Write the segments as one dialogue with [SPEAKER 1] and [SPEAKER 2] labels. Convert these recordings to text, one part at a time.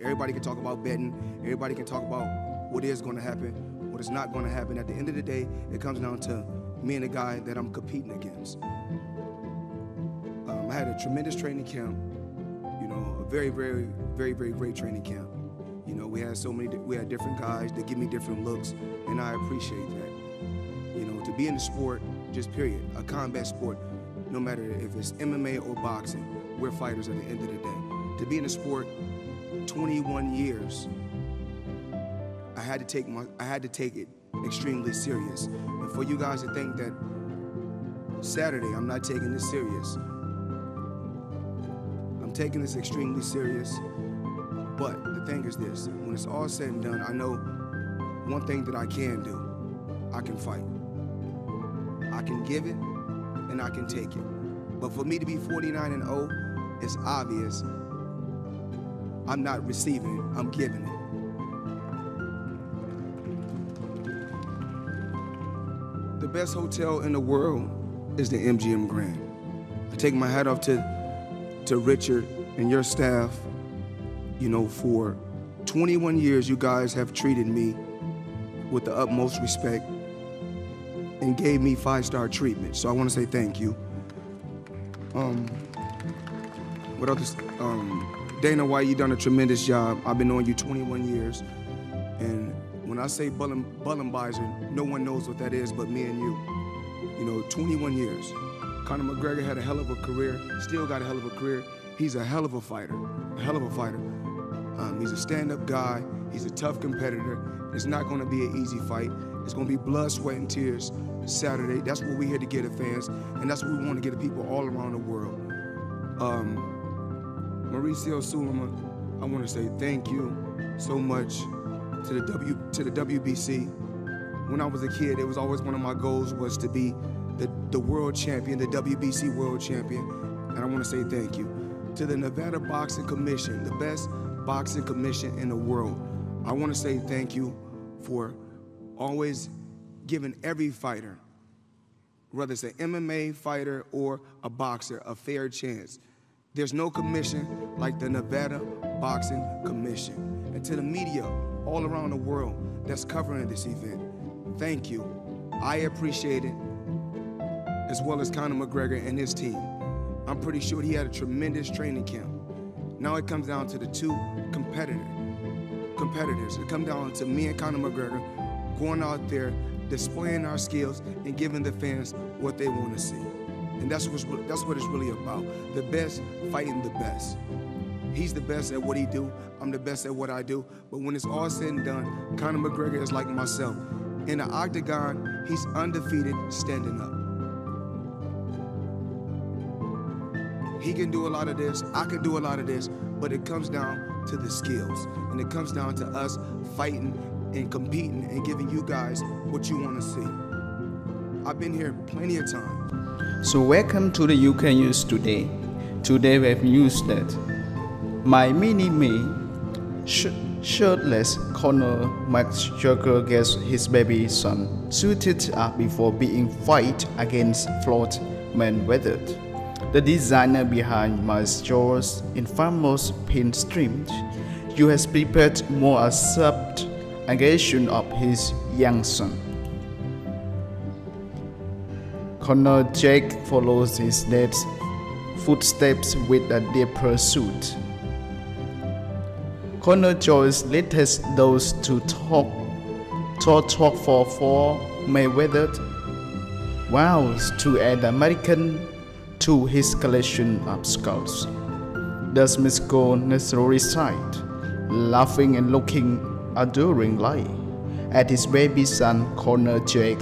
[SPEAKER 1] Everybody can talk about betting. Everybody can talk about what is going to happen, what is not going to happen. At the end of the day, it comes down to me and the guy that I'm competing against. I had a tremendous training camp, you know, a very, very, very, very great training camp. You know, we had different guys that give me different looks, and I appreciate that. You know, to be in the sport, just period, a combat sport, no matter if it's MMA or boxing, we're fighters at the end of the day. To be in the sport 21 years, I had to take it extremely serious. And for you guys to think that Saturday I'm not taking this serious, I'm taking this extremely serious. But the thing is this, when it's all said and done, I know one thing that I can do. I can fight. I can give it and I can take it. But for me to be 49-0, it's obvious I'm not receiving it, I'm giving it. The best hotel in the world is the MGM Grand. I take my hat off to Richard and your staff. You know, for 21 years, you guys have treated me with the utmost respect and gave me 5-star treatment. So I want to say thank you. What else? Dana White, you done a tremendous job. I've been knowing you 21 years. And when I say Bullenbeiser, no one knows what that is but me and you. You know, 21 years. Conor McGregor had a hell of a career, still got a hell of a career. He's a hell of a fighter, a hell of a fighter. He's a stand-up guy. He's a tough competitor. It's not going to be an easy fight. It's going to be blood, sweat, and tears Saturday. That's what we're here to get the fans, and that's what we want to get the people all around the world. Mauricio Sulaiman, I want to say thank you so much to the WBC. When I was a kid, it was always one of my goals was to be the world champion, the WBC world champion, and I want to say thank you. To the Nevada Boxing Commission, the best boxing commission in the world, I want to say thank you for always giving every fighter, whether it's an MMA fighter or a boxer, a fair chance. There's no commission like the Nevada Boxing Commission. And to the media all around the world that's covering this event, thank you. I appreciate it, as well as Conor McGregor and his team. I'm pretty sure he had a tremendous training camp. Now it comes down to the two competitors. It comes down to me and Conor McGregor going out there, displaying our skills and giving the fans what they want to see. And that's what it's really about. The best fighting the best. He's the best at what he do. I'm the best at what I do. But when it's all said and done, Conor McGregor is like myself. In the octagon, he's undefeated standing up. He can do a lot of this, I can do a lot of this, but it comes down to the skills. And it comes down to us fighting and competing and giving you guys what you want to see. I've been here plenty of times.
[SPEAKER 2] So welcome to the UK News today. Today we have news that my minime shirtless Conor McGregor gets his baby son suited up before being fight against Floyd Mayweather. The designer behind McGregor's infamous pin stream, you has prepared more accept occasion of his young son. Conor Jack follows his dad's footsteps with a deep pursuit. Conor joins latest those to talk for Mayweather vows to add American to his collection of skulls. Does Miss go Notorious side, laughing and looking adoringly at his baby son Conor Jack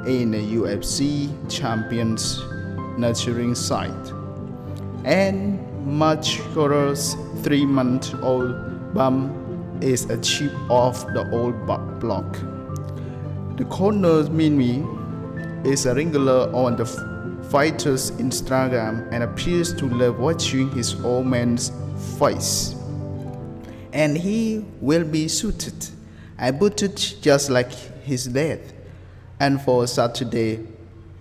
[SPEAKER 2] in a UFC champion's nurturing side. And McGregor's 3-month-old bum is a chip off the old block. The Conor minime is a regular on the fighter's Instagram and appears to love watching his old man's face. And he will be suited and booted just like his dad, and for Saturday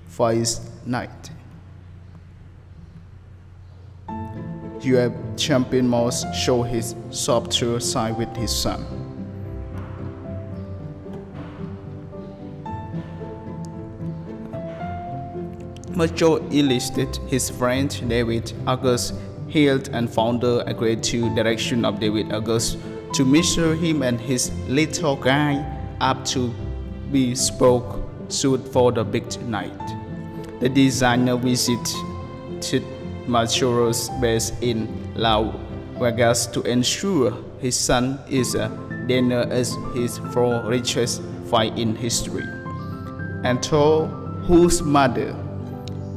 [SPEAKER 2] fight night. UFC champion must show his softer side with his son. Macho enlisted his friend David August Hill and founder agreed to direction of David August to measure him and his little guy up to bespoke suit for the big night. The designer visited Macho's base in Las Vegas to ensure his son is a dinner as his four richest fight in history. Anto, whose mother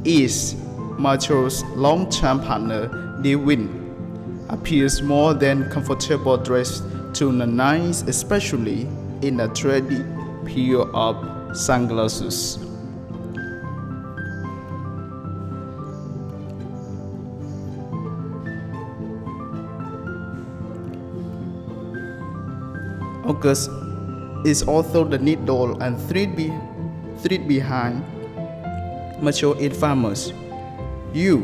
[SPEAKER 2] is Macho's long-term partner, Eyevine, appears more than comfortable dressed to the nines, especially in a trendy pair of sunglasses. August is also the needle and thread behind Macho infamous "You,"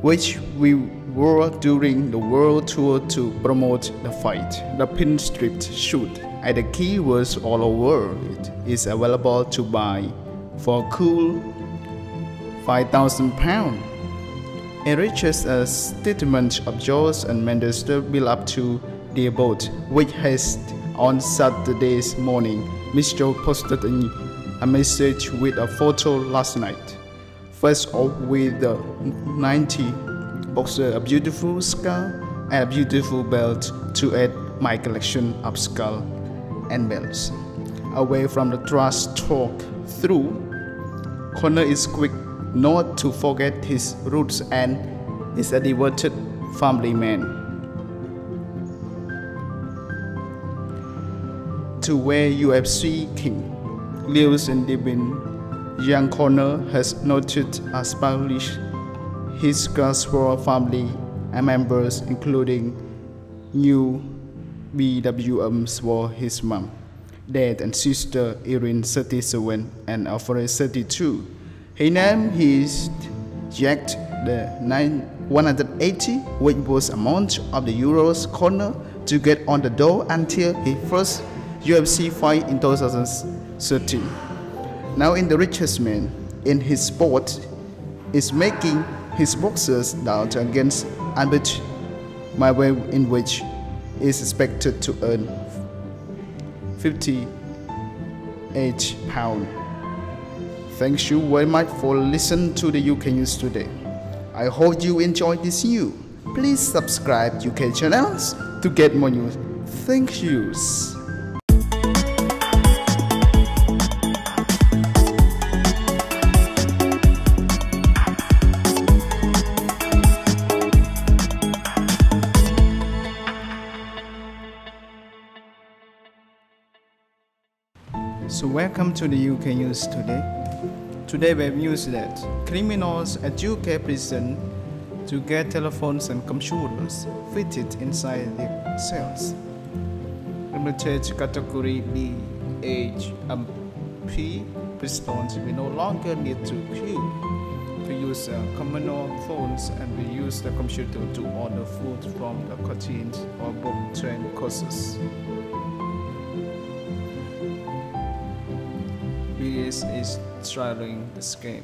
[SPEAKER 2] which we wore during the world tour to promote the fight. The pinstripped suit and the keywords all over it is available to buy for a cool £5,000. It reaches a statement of George and Mendes build up to their boat, which has on Saturday's morning. Mr. posted a message with a photo last night. First off with the 90 boxer, a beautiful skull and a beautiful belt to add my collection of skull and belts. Away from the trash talk through, Conor is quick not to forget his roots and is a devoted family man. To where UFC king lives in Devon, young Conor has noted as published his gospel family and members, including new BWMs for his mom, dad and sister Erin 37 and Alfred 32. He named his Jack the 180, which was amount of the euros Conor to get on the door until his first UFC fight in 2013. Now in the richest man in his sport is making his boxers out against Albert Mayweather, in which is expected to earn £58. Thank you very much for listening to the UK News today. I hope you enjoyed this news. Please subscribe UK channels to get more news. Thank you. So welcome to the UK News today. Today we have news that criminals at UK prison to get telephones and computers fitted inside their cells. Limited category B, H, and P prisoners will no longer need to queue to use communal phones and will use the computer to order food from the canteens or book train courses. This is trialing the scheme.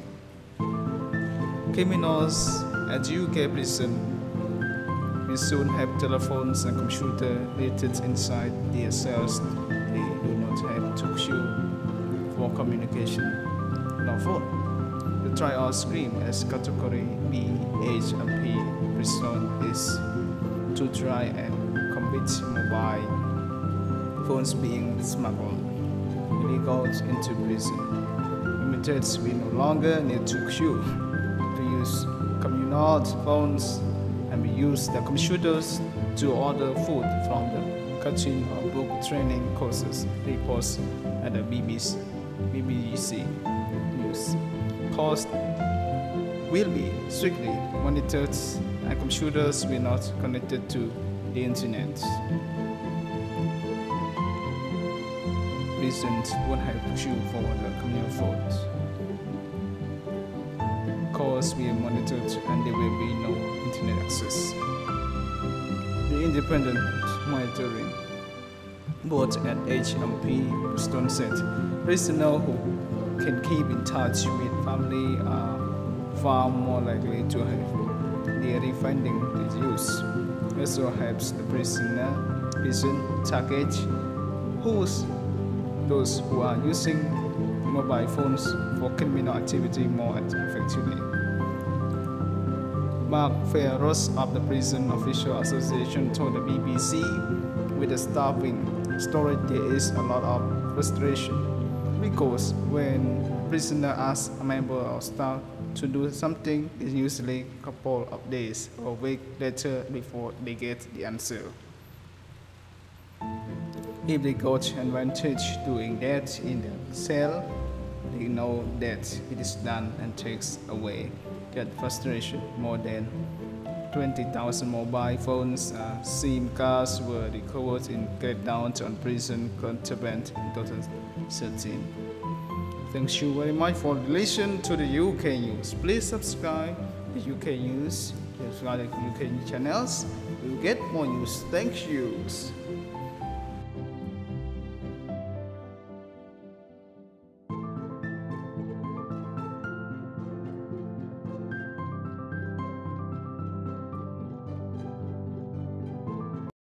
[SPEAKER 2] Criminals at UK prison will soon have telephones and computers fitted inside their cells. They do not have to queue for communication no phone. The trial scheme as category B, H, and P prison is to try and combat mobile phones being smuggled illegals into prison. Limiteds will no longer need to queue to use communal phones and we use the computers to order food from the canteen or book training courses, reports at the BBC News. Cost will be strictly monitored and computers will not connected to the internet. Prisons won't have to queue for the communal phones. calls will be monitored and there will be no internet access. The independent monitoring board at HMP Boston said prisoners who can keep in touch with family are far more likely to have their refunding reduced. Also helps the prison target those who are using mobile phones for criminal activity more effectively. Mark Ferros of the Prison Official Association told the BBC, with the staffing storage there is a lot of frustration because when prisoner ask a member of staff to do something, it's usually a couple of days or week later before they get the answer. If they got advantage doing that in the cell, they know that it is done and takes away that frustration. More than 20,000 mobile phones, SIM cards were recovered in crackdown on prison contraband in 2013. Thank you very much for listening to the UK News. Please subscribe to the UK News, subscribe to UK channels. You'll get more news. Thank you.